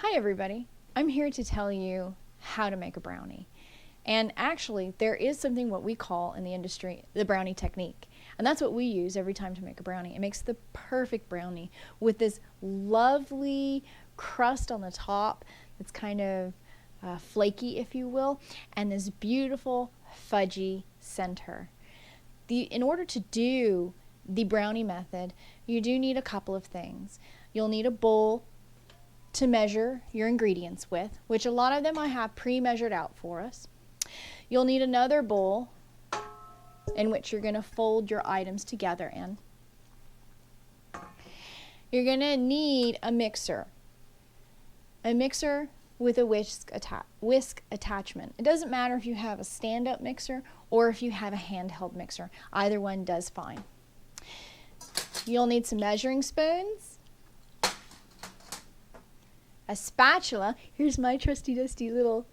Hi everybody, I'm here to tell you how to make a brownie. And actually there is something what we call in the industry the brownie technique. And that's what we use every time to make a brownie. It makes the perfect brownie with this lovely crust on the top that's kind of flaky, if you will, and this beautiful fudgy center. In order to do the brownie method, you do need a couple of things. You'll need a bowl to measure your ingredients with, which a lot of them I have pre-measured out for us. You'll need another bowl in which you're going to fold your items together in. You're going to need a mixer with a whisk attachment. It doesn't matter if you have a stand-up mixer or if you have a handheld mixer. Either one does fine. You'll need some measuring spoons, a spatula. Here's my trusty dusty little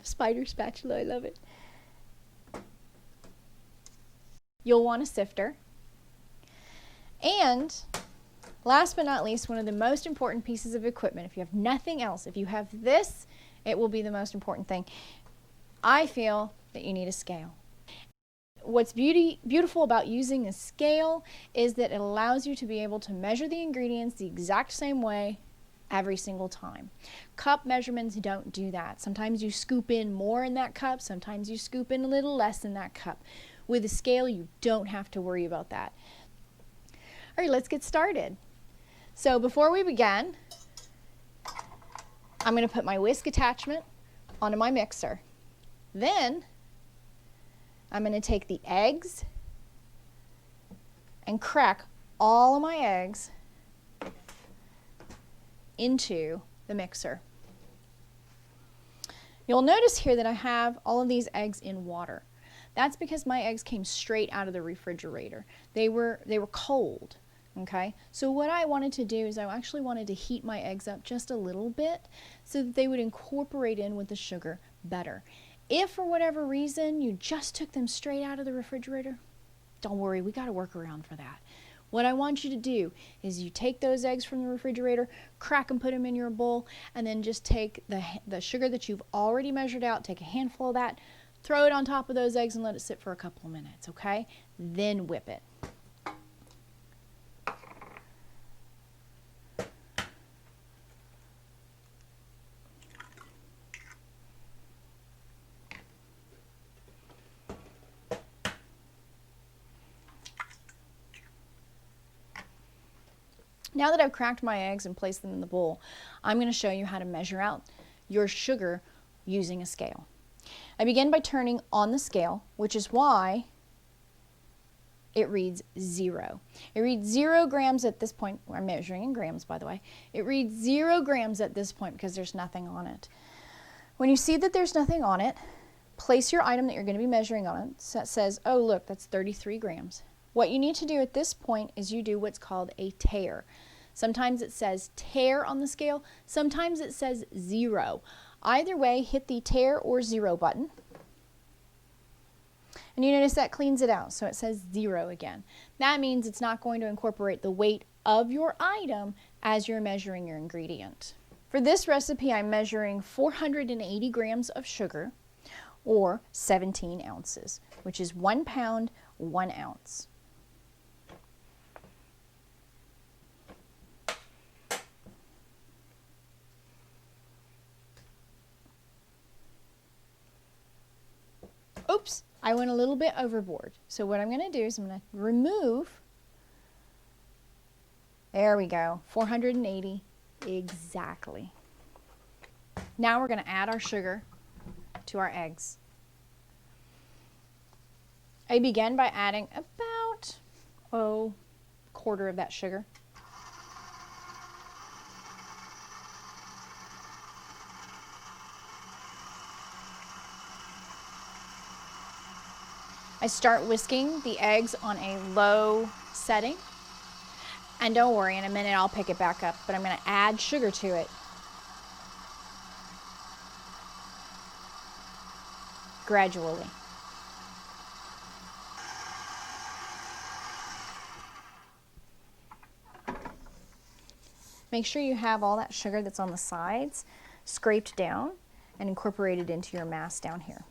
spider spatula. I love it. You'll want a sifter. And last but not least, one of the most important pieces of equipment, if you have nothing else, if you have this, it will be the most important thing. I feel that you need a scale. What's beautiful about using a scale is that it allows you to be able to measure the ingredients the exact same way every single time. Cup measurements don't do that. Sometimes you scoop in more in that cup, sometimes you scoop in a little less in that cup. With a scale, you don't have to worry about that. All right, let's get started. So before we begin, I'm going to put my whisk attachment onto my mixer. Then I'm going to take the eggs and crack all of my eggs into the mixer. You'll notice here that I have all of these eggs in water. That's because my eggs came straight out of the refrigerator. They were cold. Okay, so what I wanted to do is I actually wanted to heat my eggs up just a little bit so that they would incorporate in with the sugar better. If for whatever reason you just took them straight out of the refrigerator, don't worry, we got a workaround for that. What I want you to do is you take those eggs from the refrigerator, crack and put them in your bowl, and then just take the sugar that you've already measured out, take a handful of that, throw it on top of those eggs and let it sit for a couple of minutes, okay? Then whip it. Now that I've cracked my eggs and placed them in the bowl, I'm going to show you how to measure out your sugar using a scale. I begin by turning on the scale, which is why it reads 0. It reads 0 grams at this point. I'm measuring in grams, by the way. It reads 0 grams at this point because there's nothing on it. When you see that there's nothing on it, place your item that you're going to be measuring on it. So it says, oh look, that's 33 grams. What you need to do at this point is you do what's called a tare. Sometimes it says tare on the scale, sometimes it says 0. Either way, hit the tare or 0 button. And you notice that cleans it out, so it says 0 again. That means it's not going to incorporate the weight of your item as you're measuring your ingredient. For this recipe, I'm measuring 480 grams of sugar, or 17 ounces, which is 1 pound, 1 ounce. Oops, I went a little bit overboard. So what I'm going to do is I'm going to remove, there we go, 480 exactly. Now we're going to add our sugar to our eggs. I begin by adding about, quarter of that sugar. I start whisking the eggs on a low setting. And don't worry, in a minute I'll pick it back up, but I'm going to add sugar to it gradually. Make sure you have all that sugar that's on the sides scraped down and incorporated into your mass down here.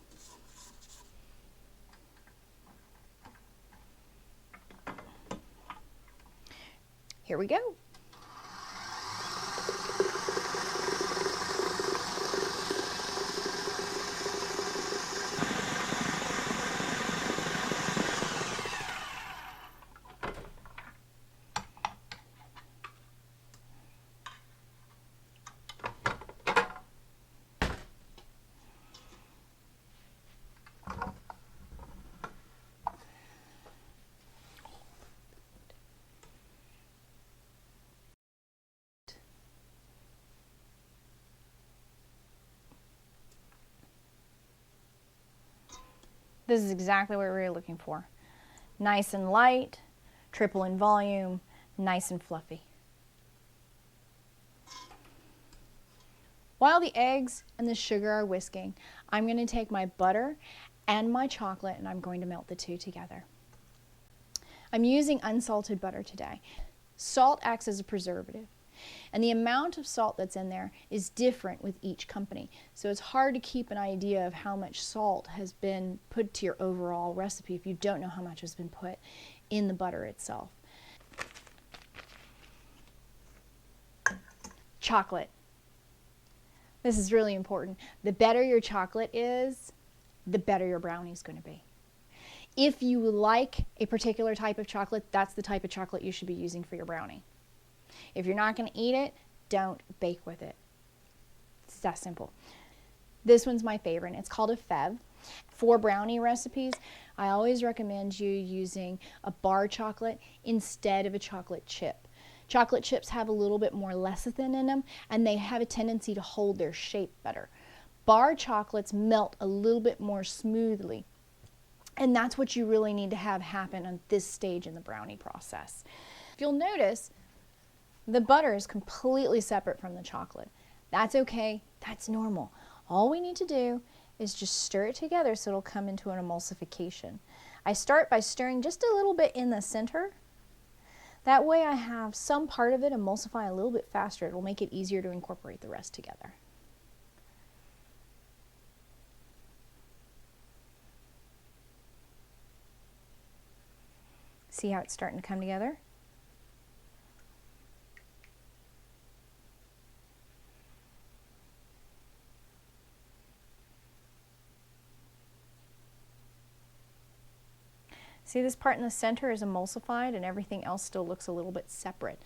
Here we go. This is exactly what we were looking for. Nice and light, triple in volume, nice and fluffy. While the eggs and the sugar are whisking, I'm going to take my butter and my chocolate and I'm going to melt the two together. I'm using unsalted butter today. Salt acts as a preservative, and the amount of salt that's in there is different with each company. So it's hard to keep an idea of how much salt has been put to your overall recipe if you don't know how much has been put in the butter itself. Chocolate. This is really important. The better your chocolate is, the better your brownie is going to be. If you like a particular type of chocolate, that's the type of chocolate you should be using for your brownie. If you're not going to eat it, don't bake with it. It's that simple. This one's my favorite. It's called a fev. For brownie recipes, I always recommend you using a bar chocolate instead of a chocolate chip. Chocolate chips have a little bit more lecithin in them, and they have a tendency to hold their shape better. Bar chocolates melt a little bit more smoothly, and that's what you really need to have happen on this stage in the brownie process. If you'll notice, the butter is completely separate from the chocolate. That's okay, that's normal. All we need to do is just stir it together so it'll come into an emulsification. I start by stirring just a little bit in the center. That way I have some part of it emulsify a little bit faster. It'll make it easier to incorporate the rest together. See how it's starting to come together? See, this part in the center is emulsified and everything else still looks a little bit separate.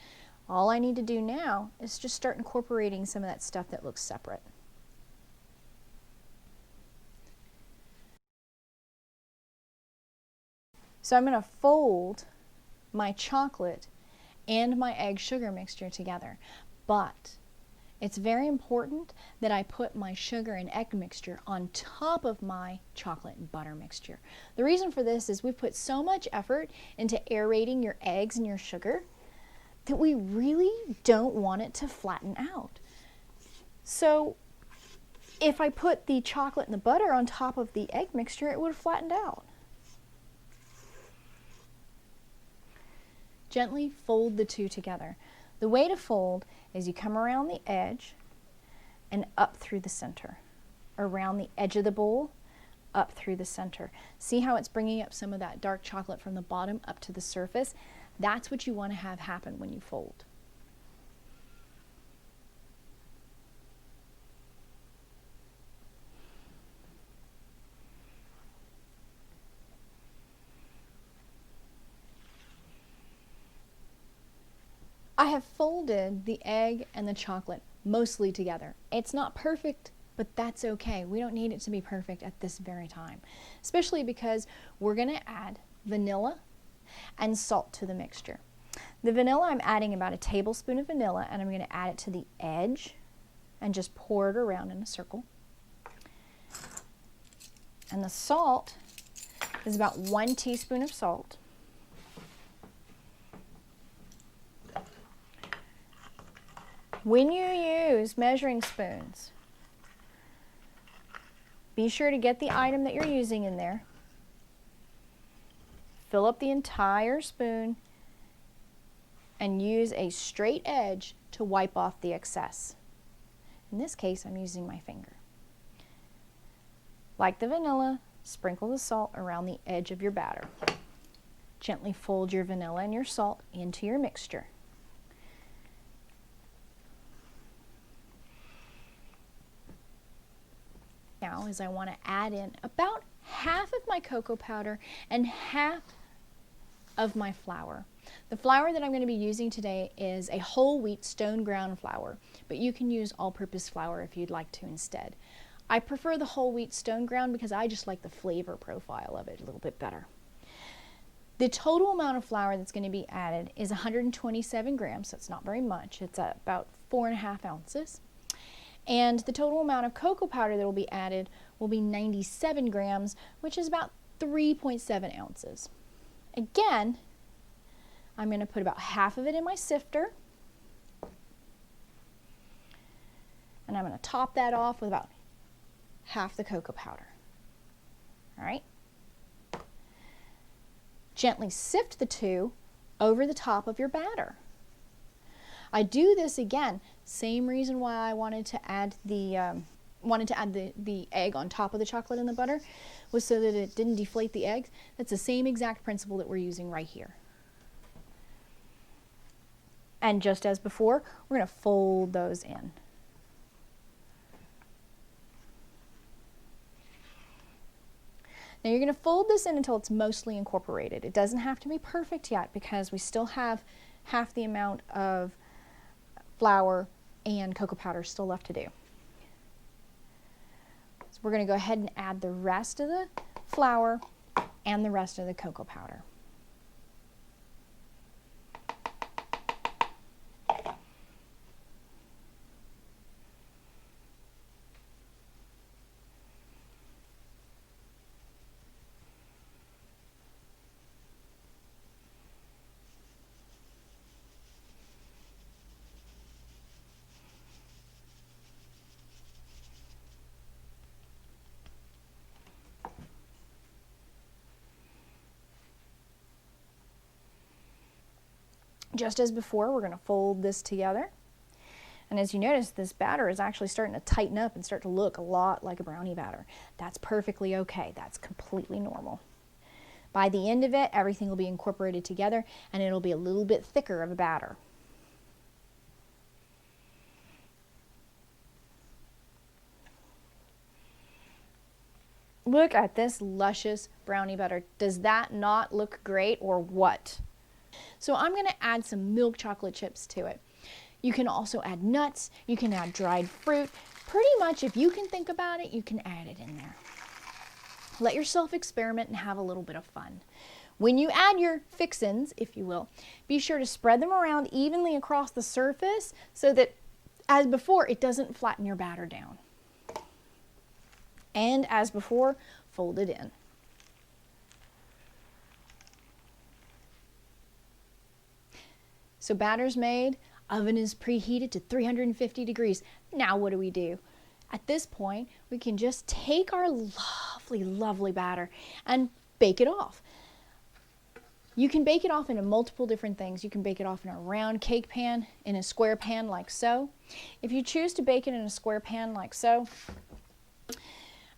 All I need to do now is just start incorporating some of that stuff that looks separate. So I'm going to fold my chocolate and my egg sugar mixture together, but it's very important that I put my sugar and egg mixture on top of my chocolate and butter mixture. The reason for this is we've put so much effort into aerating your eggs and your sugar that we really don't want it to flatten out. So if I put the chocolate and the butter on top of the egg mixture, it would have flattened out. Gently fold the two together. The way to fold is you come around the edge and up through the center, around the edge of the bowl, up through the center. See how it's bringing up some of that dark chocolate from the bottom up to the surface? That's what you want to have happen when you fold. I have folded the egg and the chocolate mostly together. It's not perfect, but that's okay. We don't need it to be perfect at this very time, especially because we're going to add vanilla and salt to the mixture. The vanilla, I'm adding about a tablespoon of vanilla, and I'm going to add it to the edge and just pour it around in a circle. And the salt is about 1 teaspoon of salt. When you use measuring spoons, be sure to get the item that you're using in there. Fill up the entire spoon and use a straight edge to wipe off the excess. In this case, I'm using my finger. Like the vanilla, sprinkle the salt around the edge of your batter. Gently fold your vanilla and your salt into your mixture. Now is I want to add in about half of my cocoa powder and half of my flour. The flour that I'm going to be using today is a whole wheat stone ground flour, but you can use all-purpose flour if you'd like to instead. I prefer the whole wheat stone ground because I just like the flavor profile of it a little bit better. The total amount of flour that's going to be added is 127 grams, so it's not very much. It's about 4.5 ounces. And the total amount of cocoa powder that will be added will be 97 grams, which is about 3.7 ounces. Again, I'm going to put about half of it in my sifter. And I'm going to top that off with about half the cocoa powder. All right. Gently sift the two over the top of your batter. I do this again, same reason why I wanted to add the egg on top of the chocolate and the butter, was so that it didn't deflate the eggs. That's the same exact principle that we're using right here. And just as before, we're going to fold those in. Now you're going to fold this in until it's mostly incorporated. It doesn't have to be perfect yet because we still have half the amount of flour and cocoa powder still left to do. So we're going to go ahead and add the rest of the flour and the rest of the cocoa powder. Just as before, we're going to fold this together. And as you notice, this batter is actually starting to tighten up and start to look a lot like a brownie batter. That's perfectly okay. That's completely normal. By the end of it, everything will be incorporated together and it'll be a little bit thicker of a batter. Look at this luscious brownie batter. Does that not look great or what? So I'm going to add some milk chocolate chips to it. You can also add nuts, you can add dried fruit. Pretty much if you can think about it, you can add it in there. Let yourself experiment and have a little bit of fun. When you add your fixins, if you will, be sure to spread them around evenly across the surface so that, as before, it doesn't flatten your batter down. And as before, fold it in. So batter's made, oven is preheated to 350 degrees. Now what do? At this point, we can just take our lovely, lovely batter and bake it off. You can bake it off into multiple different things. You can bake it off in a round cake pan, in a square pan like so. If you choose to bake it in a square pan like so,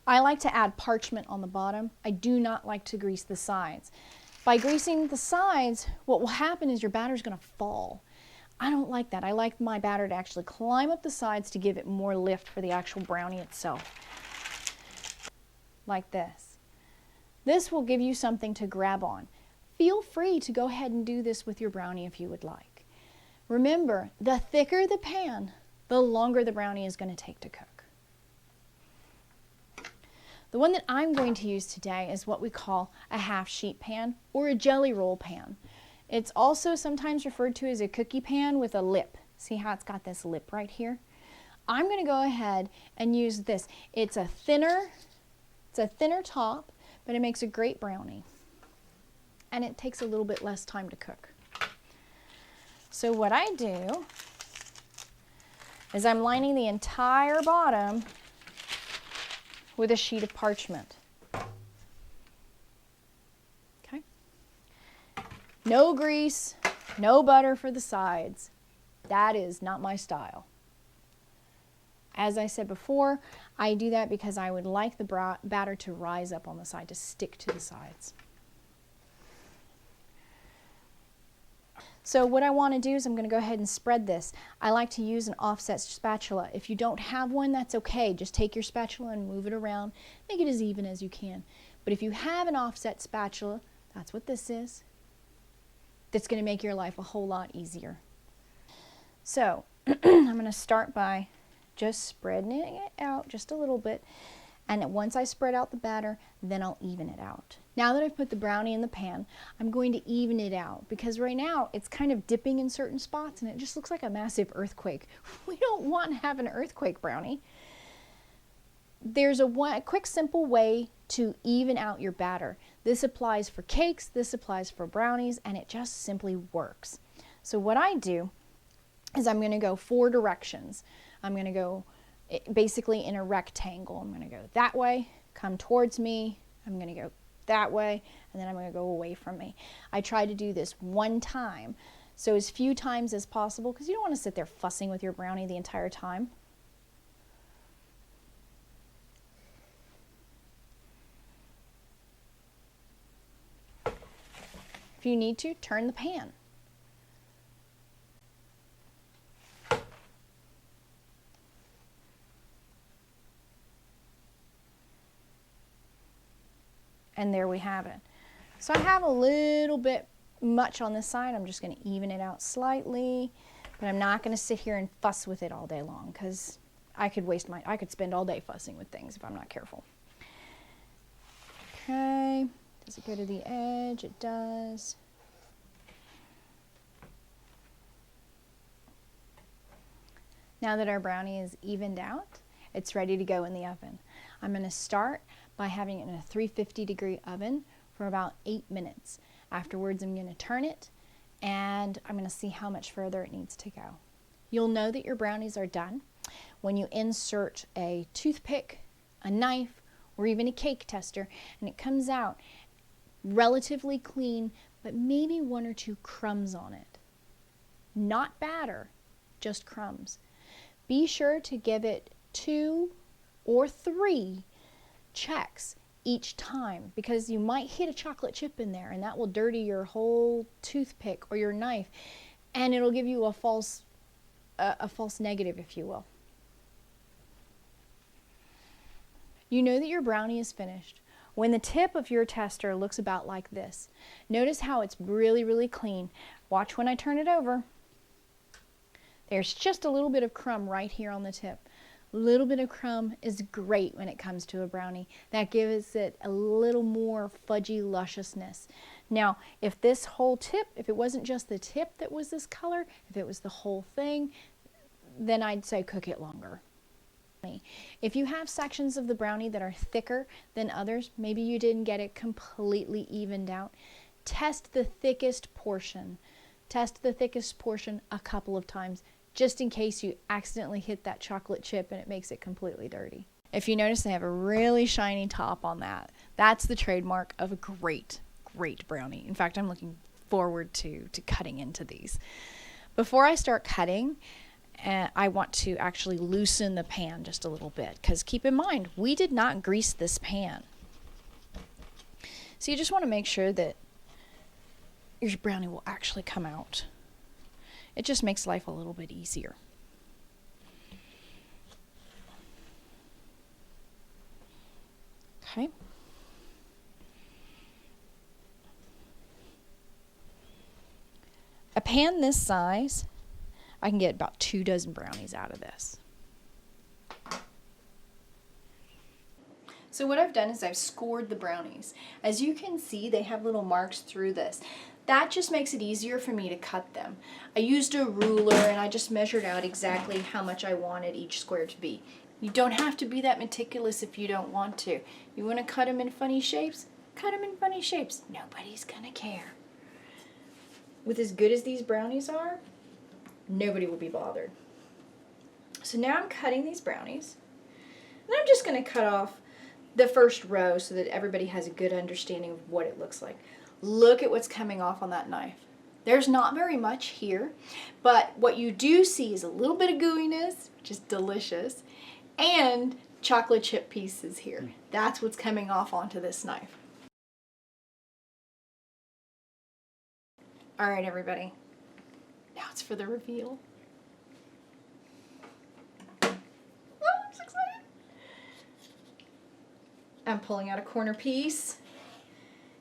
I like to add parchment on the bottom. I do not like to grease the sides. By greasing the sides, what will happen is your batter is going to fall. I don't like that. I like my batter to actually climb up the sides to give it more lift for the actual brownie itself. Like this. This will give you something to grab on. Feel free to go ahead and do this with your brownie if you would like. Remember, the thicker the pan, the longer the brownie is going to take to cook. The one that I'm going to use today is what we call a half sheet pan or a jelly roll pan. It's also sometimes referred to as a cookie pan with a lip. See how it's got this lip right here? I'm going to go ahead and use this. It's a thinner top, but it makes a great brownie. And it takes a little bit less time to cook. So what I do is I'm lining the entire bottom with a sheet of parchment. Okay? No grease, No butter for the sides. That is not my style. As I said before, I do that because I would like the batter to rise up on the side, to stick to the sides. So what I want to do is I'm going to go ahead and spread this. I like to use an offset spatula. If you don't have one, that's okay. Just take your spatula and move it around. Make it as even as you can. But if you have an offset spatula, that's what this is. That's going to make your life a whole lot easier. So I'm going to start by just spreading it out just a little bit, and once I spread out the batter, then I'll even it out. Now that I've put the brownie in the pan, I'm going to even it out, because right now it's kind of dipping in certain spots and it just looks like a massive earthquake. We don't want to have an earthquake brownie. There's a quick, simple way to even out your batter. This applies for cakes, this applies for brownies, and it just simply works. So what I do is I'm going to go 4 directions. I'm going to go basically in a rectangle. I'm going to go that way, come towards me, I'm going to go that way, and then I'm going to go away from me. I try to do this one time, so as few times as possible, because you don't want to sit there fussing with your brownie the entire time. If you need to, turn the pan. And there we have it. So I have a little bit much on this side. I'm just going to even it out slightly, but I'm not going to sit here and fuss with it all day long, because I could spend all day fussing with things if I'm not careful. Okay, does it go to the edge? It does. Now that our brownie is evened out, it's ready to go in the oven. I'm going to start by having it in a 350-degree oven for about 8 minutes. Afterwards, I'm going to turn it, and I'm going to see how much further it needs to go. You'll know that your brownies are done when you insert a toothpick, a knife, or even a cake tester, and it comes out relatively clean, but maybe 1 or 2 crumbs on it. Not batter, just crumbs. Be sure to give it 2 or 3 checks each time, because you might hit a chocolate chip in there and that will dirty your whole toothpick or your knife, and it'll give you a false negative, if you will. You know that your brownie is finished when the tip of your tester looks about like this. Notice how it's really, really clean. Watch when I turn it over. There's just a little bit of crumb right here on the tip. A little bit of crumb is great when it comes to a brownie. That gives it a little more fudgy lusciousness. Now, if this whole tip, if it wasn't just the tip that was this color, if it was the whole thing, then I'd say cook it longer. If you have sections of the brownie that are thicker than others, maybe you didn't get it completely evened out, test the thickest portion. Test the thickest portion a couple of times, just in case you accidentally hit that chocolate chip and it makes it completely dirty. If you notice, they have a really shiny top on that. That's the trademark of a great, great brownie. In fact, I'm looking forward to cutting into these. Before I start cutting, I want to actually loosen the pan just a little bit, because keep in mind, we did not grease this pan. So you just want to make sure that your brownie will actually come out. It just makes life a little bit easier. Okay. A pan this size, I can get about 2 dozen brownies out of this. So what I've done is I've scored the brownies. As you can see, they have little marks through this. That just makes it easier for me to cut them. I used a ruler and I just measured out exactly how much I wanted each square to be. You don't have to be that meticulous if you don't want to. You want to cut them in funny shapes? Cut them in funny shapes. Nobody's gonna care. With as good as these brownies are, nobody will be bothered. So now I'm cutting these brownies, and I'm just going to cut off the first row so that everybody has a good understanding of what it looks like. Look at what's coming off on that knife. There's not very much here, but what you do see is a little bit of gooiness, which is delicious, and chocolate chip pieces here. That's what's coming off onto this knife. All right, everybody. Now it's for the reveal. Oh, I'm so excited. I'm pulling out a corner piece.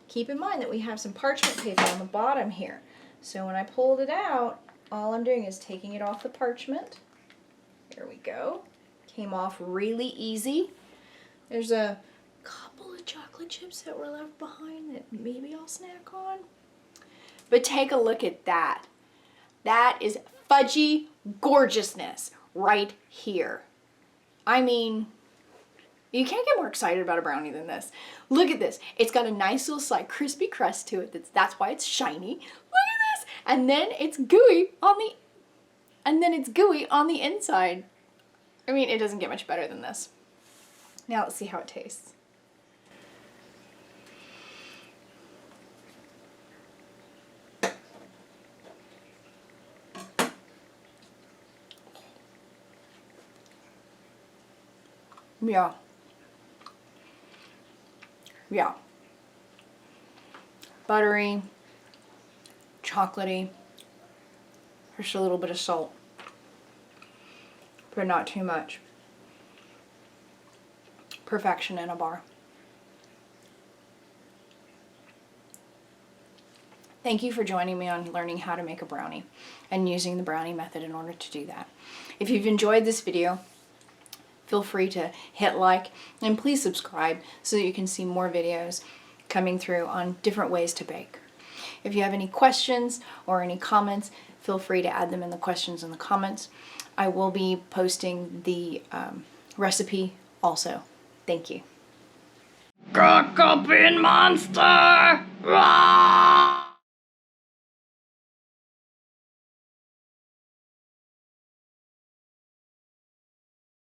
Keep in mind that we have some parchment paper on the bottom here. So when I pulled it out, all I'm doing is taking it off the parchment. There we go. Came off really easy. There's a couple of chocolate chips that were left behind that maybe I'll snack on. But take a look at that. That is fudgy gorgeousness right here. I mean, you can't get more excited about a brownie than this. Look at this. It's got a nice little slight crispy crust to it. That's why it's shiny. Look at this. And then it's gooey on the inside. I mean, it doesn't get much better than this. Now let's see how it tastes. Yeah. Yeah. Buttery, chocolatey, just a little bit of salt, but not too much. Perfection in a bar. Thank you for joining me on learning how to make a brownie and using the brownie method in order to do that. If you've enjoyed this video, feel free to hit like and please subscribe so that you can see more videos coming through on different ways to bake. If you have any questions or any comments, feel free to add them in the questions in the comments. I will be posting the recipe also. Thank you. Cocoa Bean Monster! Rah!